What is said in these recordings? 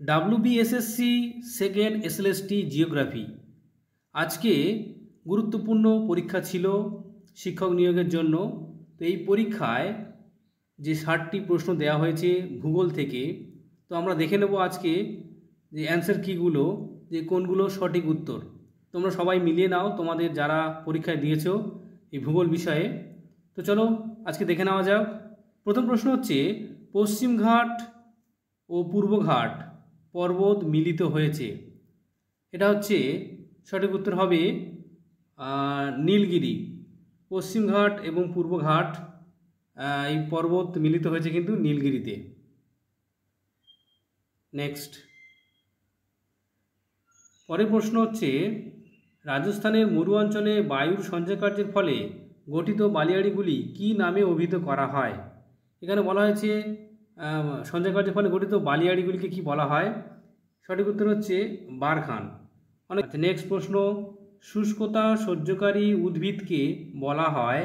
WBSSC second SLST geography আজকে গুরুত্বপূর্ণ পরীক্ষা ছিল শিক্ষক নিয়োগের জন্য। তো এই পরীক্ষায় যে 60টি প্রশ্ন দেওয়া হয়েছে ভূগোল থেকে, তো আমরা দেখে নেব আজকে যে অ্যান্সার কীগুলো, যে কোনগুলো সঠিক উত্তর। তোমরা সবাই মিলিয়ে নাও তোমাদের যারা পরীক্ষায় দিয়েছো এই ভূগোল বিষয়ে। তো চলো আজকে দেখে নেওয়া যাক। প্রথম প্রশ্ন হচ্ছে, পশ্চিমঘাট ও পূর্বঘাট পর্বত মিলিত হয়েছে। এটা হচ্ছে সঠিক উত্তর হবে নীলগিরি। পশ্চিমঘাট এবং পূর্বঘাট এই পর্বত মিলিত হয়েছে কিন্তু নীলগিরিতে। নেক্সট, পরের প্রশ্ন হচ্ছে, রাজস্থানের মরু অঞ্চলে বায়ুর সঞ্চয়কার্যের ফলে গঠিত বালিয়াড়িগুলি কী নামে অভিহিত করা হয়? এখানে বলা হয়েছে সঞ্চয়কার্যের ফলে গঠিত বালিয়াড়িগুলিকে কি বলা হয়? সঠিক উত্তর হচ্ছে বারখান। অনেক। নেক্সট প্রশ্ন, শুষ্কতা সহ্যকারী উদ্ভিদকে বলা হয়,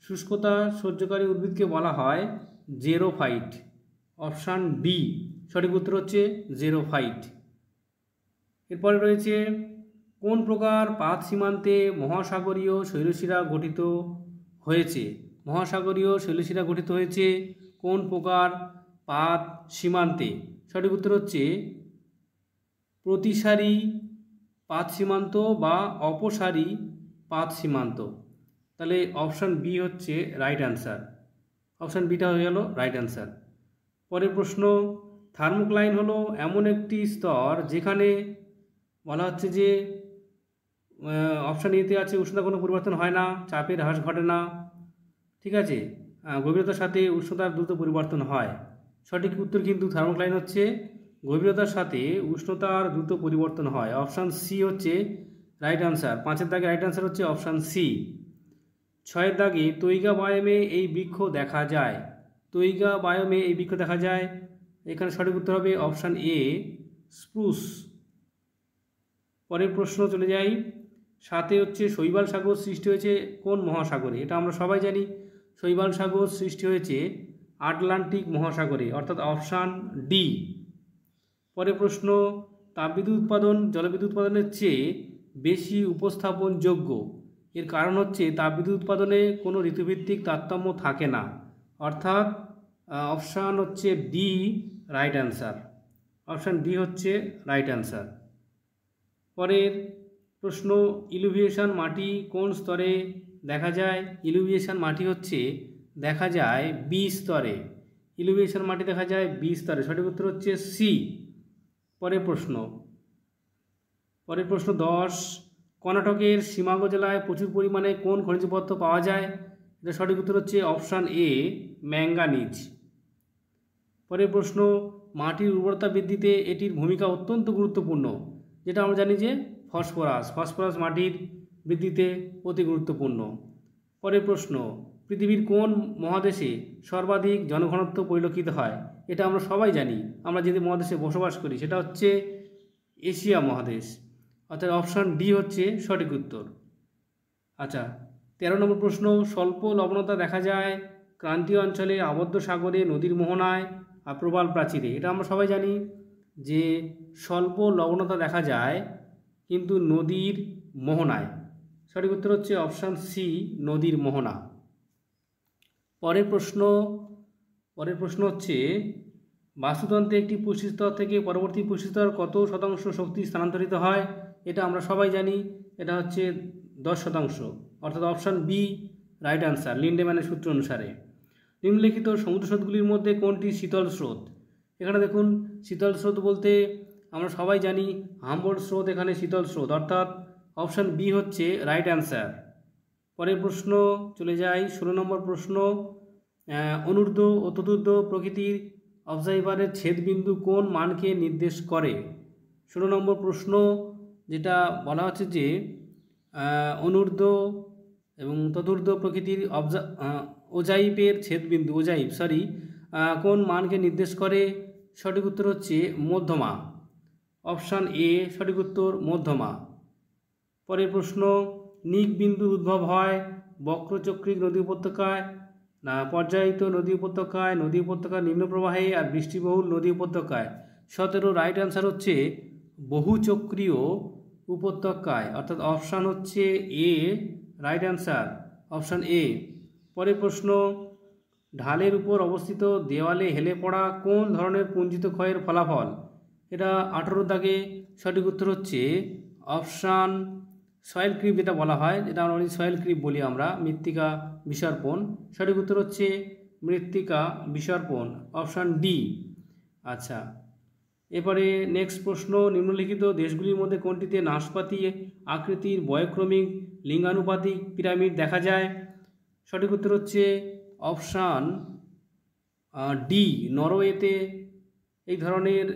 শুষ্কতা সহ্যকারী উদ্ভিদকে বলা হয় জেরোফাইট। অপশান ডি সঠিক উত্তর হচ্ছে জেরোফাইট। এরপরে রয়েছে, কোন প্রকার পাত সীমান্তে মহাসাগরীয় শৈলশিরা গঠিত হয়েছে? মহাসাগরীয় শৈলশিরা গঠিত হয়েছে কোন প্রকার পাত সীমান্তে? সঠিক উত্তর হচ্ছে প্রতিসারী পাত সীমান্ত বা অপসারী পাত সীমান্ত। তাহলে অপশান বি হচ্ছে রাইট অ্যান্সার। অপশান বিটা হয়ে গেল রাইট অ্যান্সার। পরের প্রশ্ন, থার্মোক্লাইন হলো এমন একটি স্তর যেখানে বলা হচ্ছে যে অপশান এতে আছে উষ্ণতা কোনো পরিবর্তন হয় না, চাপের হ্রাস ঘটে না, ঠিক আছে, গভীরতার সাথে উষ্ণতার দ্রুত পরিবর্তন হয়। সঠিক উত্তর কিন্তু থার্মোক্লাইন হচ্ছে গভীরতার সাথে উষ্ণতার দ্রুত পরিবর্তন হয়। অপশান সি হচ্ছে রাইট অ্যান্সার। 5-এর দাগে রাইট অ্যান্সার হচ্ছে অপশান সি। 6-এর দাগে তৈগা বায়োমে এই বৃক্ষ দেখা যায়। তৈগা বায়োমে এই বৃক্ষ দেখা যায়, এখানে সঠিক উত্তর হবে অপশান এ স্প্রুস। পরের প্রশ্ন চলে যাই। 7-এ হচ্ছে, শৈবাল সাগর সৃষ্টি হয়েছে কোন মহাসাগরে? এটা আমরা সবাই জানি, শৈবাল সাগর সৃষ্টি হয়েছে আটলান্টিক মহাসাগরে, অর্থাৎ অপশান ডি। পরের প্রশ্ন, তাপবিদ্যুৎ উৎপাদন জলবিদ্যুৎ উৎপাদনের চেয়ে বেশি উপস্থাপনযোগ্য। এর কারণ হচ্ছে তাপবিদ্যুৎ উৎপাদনে কোনো ঋতুভিত্তিক তারতম্য থাকে না, অর্থাৎ অপশান হচ্ছে D right answer. Option D হচ্ছে রাইট অ্যান্সার। পরের প্রশ্ন, ইলুভিয়েশন মাটি কোন স্তরে দেখা যায়? ইলুভিয়েশন মাটি হচ্ছে দেখা যায় বি স্তরে। ইলুভিয়েশন মাটি দেখা যায় বি স্তরে, সঠিক উত্তর হচ্ছে সি। পরের প্রশ্ন 10, কর্ণাটকের শিমাগো জেলায় প্রচুর পরিমাণে কোন খনিজ পদার্থ পাওয়া যায়? এটা সঠিক উত্তর হচ্ছে অপশান এ ম্যাঙ্গানিজ। পরের প্রশ্ন, মাটির উর্বরতা বৃদ্ধিতে এটির ভূমিকা অত্যন্ত গুরুত্বপূর্ণ। যেটা আমরা জানি যে ফসফরাস মাটির বৃদ্ধিতে অতি গুরুত্বপূর্ণ। পরের প্রশ্ন, পৃথিবীর কোন মহাদেশে সর্বাধিক জনঘনত্ব পরিলক্ষিত হয়? এটা আমরা সবাই জানি, আমরা যে মহাদেশে বসবাস করি সেটা হচ্ছে এশিয়া মহাদেশ, অর্থাৎ অপশান ডি হচ্ছে সঠিক উত্তর। আচ্ছা, 13 নম্বর প্রশ্ন, স্বল্প লবণতা দেখা যায় ক্রান্তীয় অঞ্চলে, আবদ্ধ সাগরে, নদীর মোহনায় আর প্রবাল প্রাচীরে। এটা আমরা সবাই জানি যে স্বল্প লবণতা দেখা যায় কিন্তু নদীর মোহনায়। সঠিক উত্তর হচ্ছে অপশান সি নদীর মোহনা। পরের প্রশ্ন হচ্ছে, বাস্তুতন্ত্রে একটি পুষ্টিস্তর থেকে পরবর্তী পুষ্টিস্তর কত শতাংশ শক্তি স্থানান্তরিত হয়? এটা আমরা সবাই জানি, এটা হচ্ছে 10%, অর্থাৎ অপশান বি রাইট অ্যান্সার লিন্ডেম্যানের সূত্র অনুসারে। নিম্নলিখিত সমুদ্র স্রোতগুলির মধ্যে কোনটি শীতল স্রোত? এখানে দেখুন, শীতল স্রোত বলতে আমরা সবাই জানি হামবোল্ট স্রোত এখানে শীতল স্রোত, অর্থাৎ অপশান বি হচ্ছে রাইট অ্যান্সার। পরের প্রশ্ন চলে যাই 16 নম্বর প্রশ্ন, অনূর্ধ্ব ও চতুর্ধ্ব প্রকৃতির অবজারভারের ছেদবিন্দু কোন মানকে নির্দেশ করে? 16 নম্বর প্রশ্ন, যেটা বলা হচ্ছে যে অনূর্ধ্ব এবং চতুর্ধ্ব প্রকৃতির ওজাইভের ছেদবিন্দু কোন মানকে নির্দেশ করে? সঠিক উত্তর হচ্ছে মধ্যমা। অপশান এ সঠিক উত্তর মধ্যমা। পরের প্রশ্ন, নিক বিন্দুর উদ্ভব হয় বক্রচক্রিক নদী উপত্যকায়, না পর্যায়িত নদী উপত্যকায়, নদী উপত্যকার নিম্ন প্রবাহে আর বৃষ্টিবহুল নদী উপত্যকায়? 17 রাইট অ্যান্সার হচ্ছে বহুচক্রীয় উপত্যকায়, অর্থাৎ অপশান হচ্ছে এ রাইট অ্যান্সার, অপশান এ। পরের প্রশ্ন, ঢালের উপর অবস্থিত দেওয়ালে হেলে পড়া কোন ধরনের পুঞ্জিত ক্ষয়ের ফলাফল? এটা 18 দাগে সঠিক উত্তর হচ্ছে অপশান সয়েল ক্রিপ, যেটা বলা হয়, যেটা আমরা সয়েল ক্রিপ বলি আমরা, মৃত্তিকা বিসর্পণ। সঠিক উত্তর হচ্ছে মৃত্তিকা বিসর্পণ, অপশান ডি। আচ্ছা, এবারে নেক্সট প্রশ্ন, নিম্নলিখিত দেশগুলির মধ্যে কোনটিতে নাশপাতি আকৃতির বয়ঃক্রমিক লিঙ্গানুপাতিক পিরামিড দেখা যায়? সঠিক উত্তর হচ্ছে অপশান ডি, নরওয়েতে এই ধরনের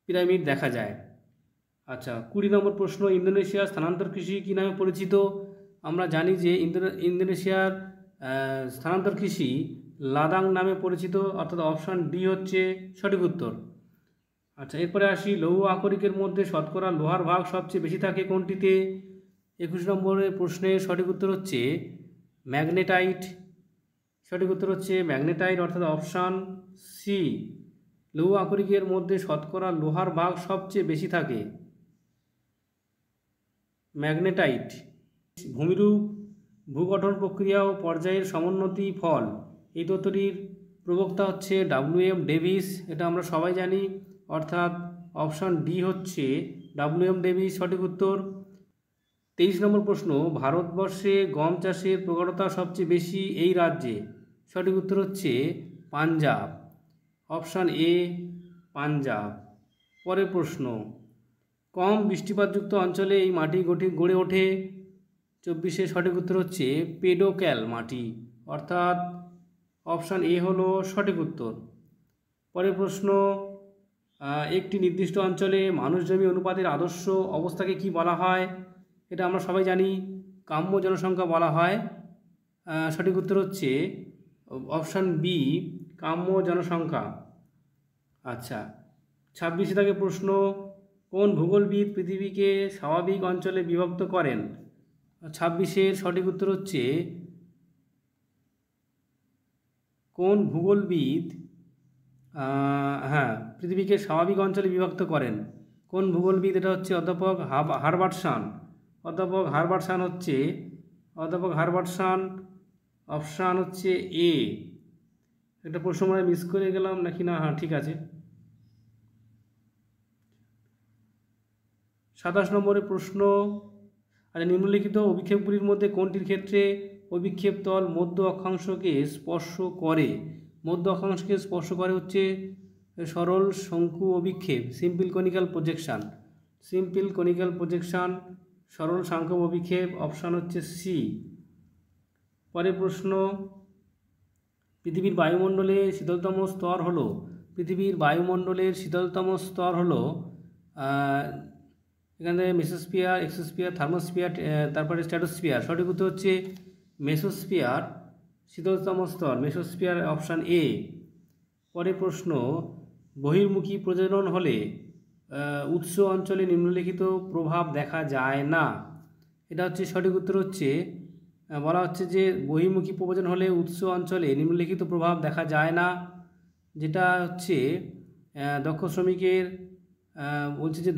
পিরামিড দেখা যায়। আচ্ছা, 20 নম্বর প্রশ্ন, ইন্দোনেশিয়ার স্থানান্তর কৃষি কী নামে পরিচিত? আমরা জানি যে ইন্দোনেশিয়ার স্থানান্তর কৃষি লাদাং নামে পরিচিত, অর্থাৎ অপশান ডি হচ্ছে সঠিক উত্তর। আচ্ছা, এরপরে আসি, লৌহ আকরিকের মধ্যে শতকরা লোহার ভাগ সবচেয়ে বেশি থাকে কোনটিতে? 21 নম্বরের প্রশ্নের সঠিক উত্তর হচ্ছে ম্যাগনেটাইট। সঠিক উত্তর হচ্ছে ম্যাগনেটাইট, অর্থাৎ অপশান সি। লৌহ আকরিকের মধ্যে শতকরা লোহার ভাগ সবচেয়ে বেশি থাকে, ম্যাগনেটাইট। ভূমিরূপ ভূগঠন প্রক্রিয়া ও পর্যায়ের সমোন্নতি ফল, এই তত্ত্বটির প্রবক্তা হচ্ছে WM ডেভিস, এটা আমরা সবাই জানি, অর্থাৎ অপশান ডি হচ্ছে WM ডেভিস সঠিক উত্তর। 23 নম্বর প্রশ্ন, ভারতবর্ষে গম চাষের প্রবণতা সবচেয়ে বেশি এই রাজ্যে? সঠিক উত্তর হচ্ছে পাঞ্জাব, অপশান এ পাঞ্জাব। পরের প্রশ্ন, কম বৃষ্টিপাতযুক্ত অঞ্চলে এই মাটি গড়ে ওঠে? 24 সঠিক উত্তর হচ্ছে পেডোক্যাল মাটি, অর্থাৎ অপশান এ হলো সঠিক উত্তর। পরের প্রশ্ন, একটি নির্দিষ্ট অঞ্চলে মানুষ জমি অনুপাতের আদর্শ অবস্থাকে কি বলা হয়? এটা আমরা সবাই জানি, কাম্য জনসংখ্যা বলা হয়। সঠিক উত্তর হচ্ছে অপশান বি, কাম্য জনসংখ্যা। আচ্ছা, 26 থেকে প্রশ্ন, কোন ভূগোলবিদ পৃথিবীকে স্বাভাবিক অঞ্চলে বিভক্ত করেন? 26 সঠিক উত্তর হচ্ছে কোন ভূগোলবিদ পৃথিবীকে স্বাভাবিক অঞ্চলে বিভক্ত করেন? কোন ভূগোলবিদ? এটা হচ্ছে অধ্যাপক হারবার্টসন। অধ্যাপক হারবার্টসন, অপশান হচ্ছে এ। একটা প্রশ্ন মানে মিস করে গেলাম নাকি না? হ্যাঁ, ঠিক আছে। 27 নম্বরের প্রশ্ন, আচ্ছা, নিম্নলিখিত অভিক্ষেপগুলির মধ্যে কোনটির ক্ষেত্রে অভিক্ষেপ তল মধ্য অক্ষাংশকে স্পর্শ করে? মধ্য অক্ষাংশকে স্পর্শ করে হচ্ছে সরল শঙ্কু অভিক্ষেপ, simple conical projection. Simple conical projection, সরল শঙ্কু অভিক্ষেপ, অপশান হচ্ছে সি। পরের প্রশ্ন, পৃথিবীর বায়ুমণ্ডলের শীতলতম স্তর হলো? পৃথিবীর বায়ুমণ্ডলের শীতলতম স্তর হলো এখানে মেসোস্ফিয়ার, এক্সোস্ফিয়ার, থার্মোস্ফিয়ার, তারপরে স্ট্র্যাটোস্ফিয়ার। সঠিক উত্তর হচ্ছে মেসোস্ফিয়ার, শীতলতম স্তর মেসোস্ফিয়ার, অপশান এ। পরের প্রশ্ন, বহির্মুখী প্রজনন হলে উৎস অঞ্চলে নিম্নলিখিত প্রভাব দেখা যায় না? এটা হচ্ছে সঠিক উত্তর হচ্ছে বলা হচ্ছে যে বহির্মুখী প্রজনন হলে উৎস অঞ্চলে নিম্নলিখিত প্রভাব দেখা যায় না, যেটা হচ্ছে দক্ষ শ্রমিকের বলছে যে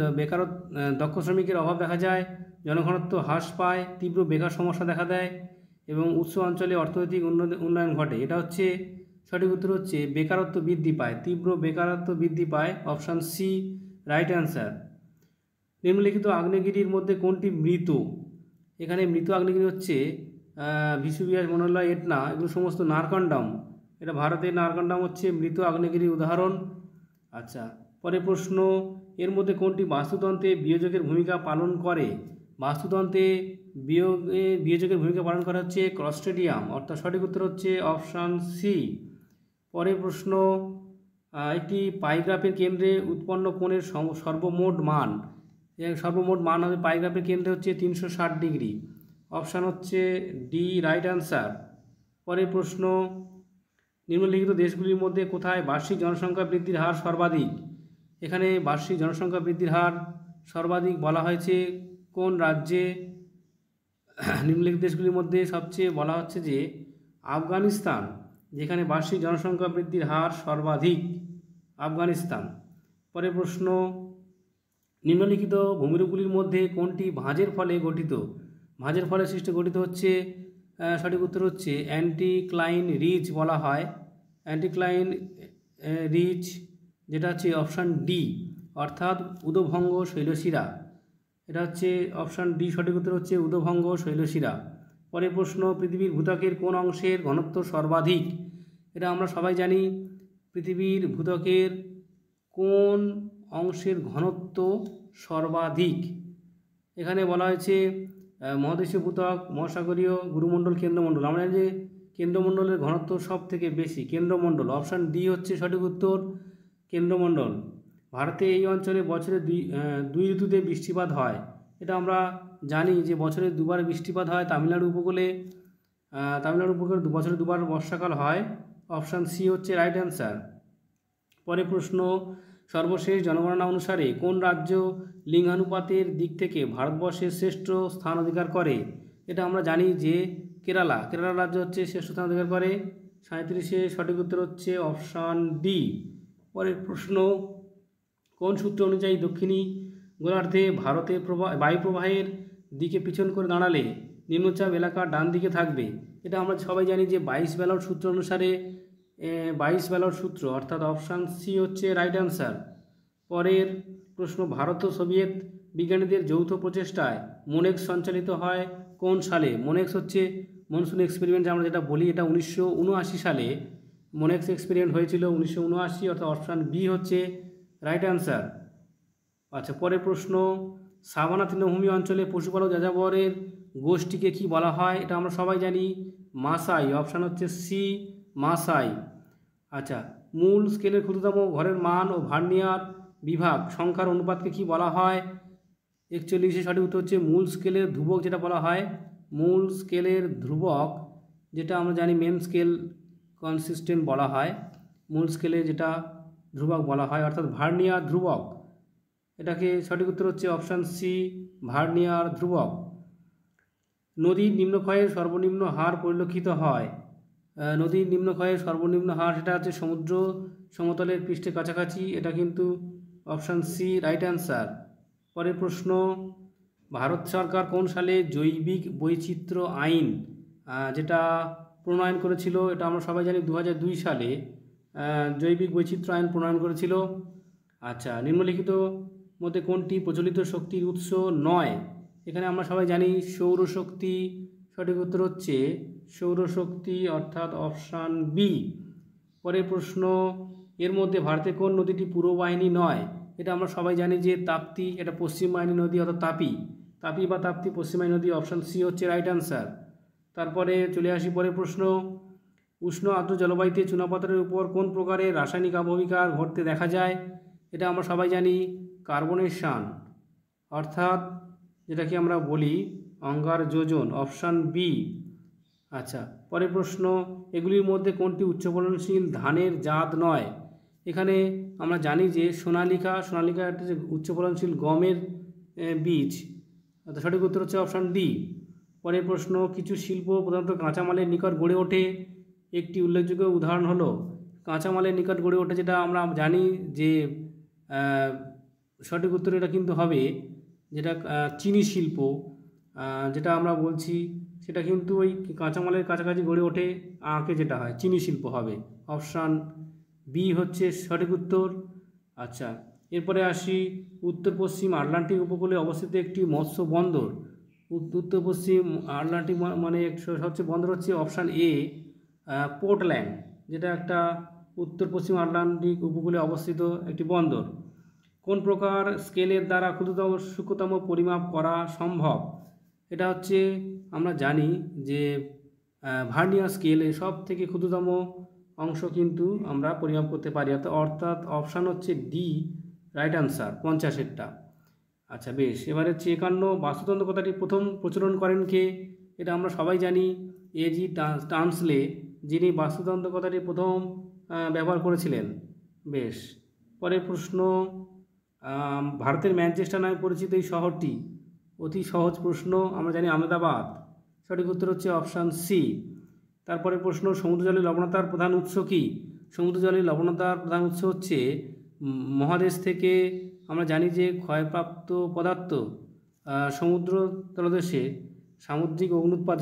দক্ষ শ্রমিকের অভাব দেখা যায়, জনঘনত্ব হ্রাস পায়, তীব্র বেকার সমস্যা দেখা দেয় এবং উৎস অঞ্চলে অর্থনৈতিক উন্নয়ন ঘটে। এটা হচ্ছে সঠিক উত্তর হচ্ছে বেকারত্ব বৃদ্ধি পায়, তীব্র বেকারত্ব বৃদ্ধি পায়, অপশান সি রাইট অ্যান্সার। নিম্নলিখিত আগ্নেয়গিরির মধ্যে কোনটি মৃত? এখানে মৃত আগ্নেয়গিরি হচ্ছে ভিসুভিয়াস, মনোলয়, এটনা, এগুলো সমস্ত নারকন্ডাম। এটা ভারতের নারকন্ডাম হচ্ছে মৃত আগ্নেয়গিরির উদাহরণ। আচ্ছা, পরের প্রশ্ন, এর মধ্যে কোনটি বাস্তুতন্ত্রে বিয়োজকের ভূমিকা পালন করে? বাস্তুতন্ত্রে বিয়োজকের ভূমিকা পালন করা হচ্ছে ক্লস্ট্রিডিয়াম, অর্থাৎ সঠিক উত্তর হচ্ছে অপশান সি। পরের প্রশ্ন, একটি পাইগ্রাফের কেন্দ্রে উৎপন্ন কোণের সর্বমোট মান হবে পাইগ্রাফের কেন্দ্রে হচ্ছে 360 ডিগ্রি, অপশান হচ্ছে ডি রাইট অ্যান্সার। পরের প্রশ্ন, নিম্নলিখিত দেশগুলির মধ্যে কোথায় বার্ষিক জনসংখ্যা বৃদ্ধির হার সর্বাধিক? এখানে বার্ষিক জনসংখ্যা বৃদ্ধির হার সর্বাধিক বলা হয়েছে কোন রাজ্যে? নিম্নলিখিত দেশগুলির মধ্যে সবচেয়ে বলা হচ্ছে যে আফগানিস্তান, যেখানে বার্ষিক জনসংখ্যা বৃদ্ধির হার সর্বাধিক, আফগানিস্তান। পরের প্রশ্ন, নিম্নলিখিত ভূমিরূপগুলির মধ্যে কোনটি ভাঁজের ফলে গঠিত? ভাঁজের ফলে সৃষ্ট গঠিত হচ্ছে, সঠিক উত্তর হচ্ছে অ্যান্টিক্লাইন রিজ বলা হয়। অ্যান্টিক্লাইন রিজ যেটা হচ্ছে অপশান ডি, অর্থাৎ উদভঙ্গ শৈলশিরা। এটা হচ্ছে অপশান ডি, সঠিক উত্তর হচ্ছে উদভঙ্গ শৈলশিরা। পরের প্রশ্ন, পৃথিবীর ভূত্বকের কোন অংশের ঘনত্ব সর্বাধিক? এটা আমরা সবাই জানি, পৃথিবীর ভূত্বকের কোন অংশের ঘনত্ব সর্বাধিক। এখানে বলা হয়েছে মহাদেশীয় ভূত্বক, মহাসাগরীয়, গুরুমণ্ডল, কেন্দ্রমণ্ডল। আমরা যে কেন্দ্রমণ্ডলের ঘনত্ব সব থেকে বেশি, কেন্দ্রমণ্ডল। অপশান ডি হচ্ছে সঠিক উত্তর, কেন্দ্রমণ্ডল। ভারতে এই অঞ্চলে বছরে দুই ঋতুতে বৃষ্টিপাত হয়। এটা আমরা জানি যে বছরে দুবার বৃষ্টিপাত হয়। তামিলনাড়ু উপকূলে বছরে দুবার বর্ষাকাল হয়। অপশান সি হচ্ছে রাইট অ্যান্সার। পরের প্রশ্ন, সর্বশেষ জনগণনা অনুসারে কোন রাজ্য লিঙ্গানুপাতের দিক থেকে ভারতবর্ষের শ্রেষ্ঠ স্থান অধিকার করে? এটা আমরা জানি যে কেরালা রাজ্য হচ্ছে শ্রেষ্ঠ স্থান অধিকার করে 37-এ। সঠিক উত্তর হচ্ছে অপশান ডি। পরের প্রশ্ন, কোন সূত্র অনুযায়ী দক্ষিণী গোলার্ধে ভারতের বায়ু প্রবাহের দিকে পিছন করে দাঁড়ালে নিম্নচাপ এলাকা ডান দিকে থাকবে? এটা আমরা সবাই জানি যে 22 ব্যালট সূত্র অনুসারে 22 ব্যালট সূত্র, অর্থাৎ অপশান সি হচ্ছে রাইট অ্যান্সার। পরের প্রশ্ন, ভারত ও সোভিয়েত বিজ্ঞানীদের যৌথ প্রচেষ্টায় মোনেক্স সঞ্চালিত হয় কোন সালে? মোনেক্স হচ্ছে মনসুন এক্সপেরিমেন্ট আমরা যেটা বলি, এটা 1979 সালে মোনেক্স এক্সপেরিমেন্ট হয়েছিল, 1979, অর্থাৎ অপশান বি হচ্ছে রাইট অ্যান্সার। আচ্ছা, পরের প্রশ্ন, সাভানা তৃণভূমি অঞ্চলে পশুপালক যাযাবরের গোষ্ঠীকে কি বলা হয়? এটা আমরা সবাই জানি মাসাই। অপশান হচ্ছে সি, মাসাই। আচ্ছা, মূল স্কেলের ক্ষুদ্রতম ঘরের মান ও ভার্নিয়ার বিভাগ সংখ্যার অনুপাতকে কি বলা হয়? 41-এ সঠিক উত্তর হচ্ছে মূল স্কেলের ধ্রুবক, যেটা বলা হয় মূল স্কেলের ধ্রুবক, যেটা আমরা জানি মেন স্কেল কনসিস্টেন্ট বলা হয়, মূল স্কেলে যেটা ধ্রুবক বলা হয়, অর্থাৎ ভার্নিয়ার ধ্রুবক। এটাকে সঠিক উত্তর হচ্ছে অপশান সি, ভার্নিয়ার ধ্রুবক। নদীর নিম্নক্ষয়ের সর্বনিম্ন হার পরিলক্ষিত হয়। নদীর নিম্নক্ষয়ের সর্বনিম্ন হার সেটা হচ্ছে সমুদ্র সমতলের পৃষ্ঠের কাছাকাছি। এটা কিন্তু অপশান সি রাইট অ্যান্সার। পরের প্রশ্ন, ভারত সরকার কোন সালে জৈবিক বৈচিত্র্য আইন যেটা প্রণয়ন করেছিল? এটা আমরা সবাই জানি 2002 সালে জৈবিক বৈচিত্র্য আইন প্রণয়ন করেছিল। আচ্ছা, নিম্নলিখিত মধ্যে কোনটি প্রচলিত শক্তির উৎস নয়? এখানে আমরা সবাই জানি সৌরশক্তি। সঠিক উত্তর হচ্ছে সৌরশক্তি, অর্থাৎ অপশান বি। পরের প্রশ্ন, এর মধ্যে ভারতের কোন নদীটি পূর্ব বাহিনী নয়? এটা আমরা সবাই জানি যে তাপ্তি, এটা পশ্চিম বাহিনী নদী, অর্থাৎ তাপি বা তাপ্তি পশ্চিম বাহিনী নদী। অপশান সি হচ্ছে রাইট অ্যান্সার। তারপরে চলে আসি পরের প্রশ্ন, উষ্ণ আর্দ্র জলবায়ুতে চুনাপাথরের উপর কোন প্রকারের রাসায়নিক আবহবিকার ঘটতে দেখা যায়? এটা আমরা সবাই জানি কার্বনেশন, অর্থাৎ যেটাকে আমরা বলি অঙ্গার যোজন। Option B. আচ্ছা, পরের প্রশ্ন, এগুলির মধ্যে কোনটি উচ্চ ফলনশীল ধানের জাত নয়? এখানে আমরা জানি যে সোনালিকা একটা যে উচ্চ ফলনশীল গমের বীজ, অর্থাৎ সঠিক উত্তর হচ্ছে অপশান ডি। পরের প্রশ্ন, কিছু শিল্প প্রধানত কাঁচামালের নিকট গড়ে ওঠে, একটি উল্লেখযোগ্য উদাহরণ হলো কাঁচামালের নিকট গড়ে ওঠে, যেটা আমরা জানি যে সঠিক উত্তর এটা কিন্তু হবে যেটা চিনি শিল্প, যেটা আমরা বলছি সেটা কিন্তু ওই কাঁচামালের কাছাকাছি গড়ে ওঠে আঁকে, যেটা হয় চিনি শিল্প হবে। অপশান বি হচ্ছে সঠিক উত্তর। আচ্ছা, এরপরে আসি, উত্তর পশ্চিম আটলান্টিক উপকূলে অবস্থিত একটি মৎস্য বন্দর। উত্তর পশ্চিম আটলান্টিক মানে সবচেয়ে বন্দর হচ্ছে অপশান এ, পোর্টল্যান্ড, যেটা একটা উত্তর পশ্চিম আটলান্টিক উপকূলে অবস্থিত একটি বন্দর। কোন প্রকার স্কেলের দ্বারা ক্ষুদ্রতম সূক্ষ্মতম পরিমাপ করা সম্ভব? এটা হচ্ছে আমরা জানি যে ভার্নিয়ার স্কেলে সব থেকে ক্ষুদ্রতম অংশ কিন্তু আমরা পরিমাপ করতে পারি, অর্থাৎ অপশান হচ্ছে ডি রাইট অ্যান্সার, 50-এরটা। আচ্ছা বেশ, এবার হচ্ছে 51, বাস্তুতন্ত্র কথাটি প্রথম প্রচলন করেন কে? এটা আমরা সবাই জানি এজি টার্নসলে, যিনি বাস্তুতন্ত্র কথাটি প্রথম ব্যবহার করেছিলেন। বেশ, পরের প্রশ্ন, ভারতের ম্যানচেস্টার নামে পরিচিত এই শহরটি, অতি সহজ প্রশ্ন, আমরা জানি আহমেদাবাদ। সঠিক উত্তর হচ্ছে অপশান সি। তারপরে প্রশ্ন, সমুদ্র জলের লবণতার প্রধান উৎস কী? সমুদ্র জলের লবণতার প্রধান উৎস হচ্ছে মহাদেশ থেকে আমরা জানি যে ক্ষয়প্রাপ্ত পদার্থ সমুদ্র তলদেশে সামুদ্রিক অগ্নুৎপাত,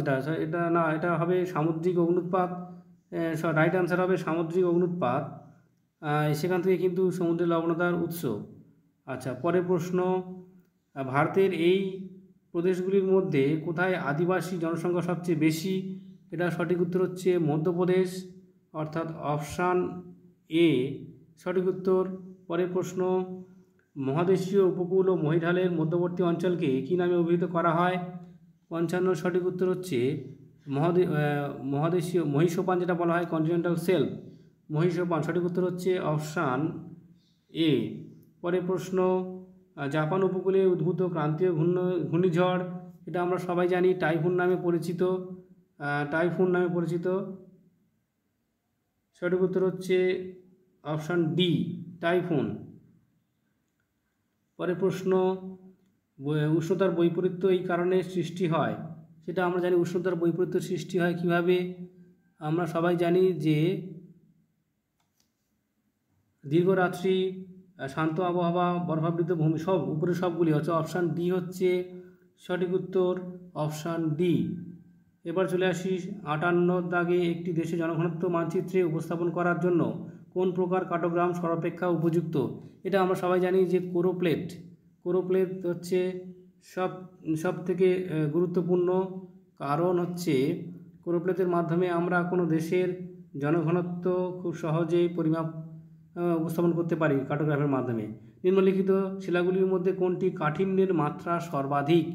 এটা হবে সামুদ্রিক অগ্নুৎপাত, রাইট আনসার হবে সামুদ্রিক অগ্নুৎপাত। সেখান থেকে কিন্তু সমুদ্রের লবণতার উৎস। আচ্ছা, পরের প্রশ্ন, ভারতের এই প্রদেশগুলির মধ্যে কোথায় আদিবাসী জনসংখ্যা সবচেয়ে বেশি? এটা সঠিক উত্তর হচ্ছে মধ্যপ্রদেশ, অর্থাৎ অপশান এ সঠিক উত্তর। পরের প্রশ্ন, মহাদেশীয় উপকূল ও মহীঢালের মধ্যবর্তী অঞ্চলকে কী নামে অভিহিত করা হয়? 55 সঠিক উত্তর হচ্ছে মহাদেশীয় মহীসোপান, যেটা বলা হয় কন্টিনেন্টাল শেলফ, মহীসোপান। সঠিক উত্তর হচ্ছে অপশান এ। পরের প্রশ্ন, জাপান উপকূলে উদ্ভূত ক্রান্তীয় ঘূর্ণিঝড়, এটা আমরা সবাই জানি টাইফুন নামে পরিচিত, সঠিক উত্তর হচ্ছে অপশান ডি, টাইফুন। পরের প্রশ্ন, উষ্ণতার বৈপরীত্য এই কারণে সৃষ্টি হয়, সেটা আমরা জানি উষ্ণতার বৈপরীত্য সৃষ্টি হয় কিভাবে? আমরা সবাই জানি যে দীর্ঘরাত্রি, শান্ত আবহাওয়া, বরফাবৃত ভূমি, উপরে সবগুলি হচ্ছে অপশান ডি হচ্ছে সঠিক উত্তর, অপশান ডি। এবার চলে আসি 58 দাগে, একটি দেশে জনঘনত্ব মানচিত্রে উপস্থাপন করার জন্য কোন প্রকার কার্টোগ্রাম সর্বাপেক্ষা উপযুক্ত? এটা আমরা সবাই জানি যে কোরোপ্লেট হচ্ছে সব থেকে গুরুত্বপূর্ণ, কারণ হচ্ছে কোরোপ্লেটের মাধ্যমে আমরা কোনো দেশের জনঘনত্ব খুব সহজেই উপস্থাপন করতে পারি কার্টোগ্রাফের মাধ্যমে। নিম্নলিখিত শিলাগুলির মধ্যে কোনটি কাঠিন্যের মাত্রা সর্বাধিক?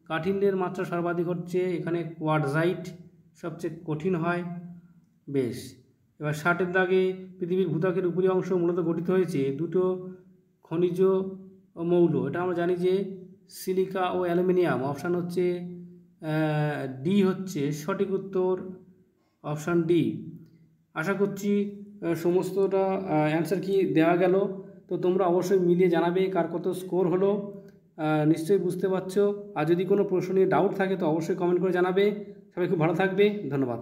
কাঠিন্যের মাত্রা সর্বাধিক হচ্ছে এখানে কোয়ার্টজাইট, সবচেয়ে কঠিন হয়। বেশ, এবার 60 দাগে, পৃথিবীর ভূত্বকের উপরি অংশ মূলত গঠিত হয়েছে দুটো খনিজ মৌল, এটা আমরা জানি যে সিলিকা ও অ্যালুমিনিয়াম। অপশান হচ্ছে ডি হচ্ছে সঠিক উত্তর, অপশান ডি। আশা করছি সমস্তটা অ্যান্সার কি দেওয়া গেল। তো তোমরা অবশ্যই মিলিয়ে জানাবে কার কত স্কোর হলো, নিশ্চয়ই বুঝতে পারছো। আর যদি কোনো প্রশ্ন নিয়ে ডাউট থাকে তো অবশ্যই কমেন্ট করে জানাবে। সবাই খুব ভালো থাকবে, ধন্যবাদ।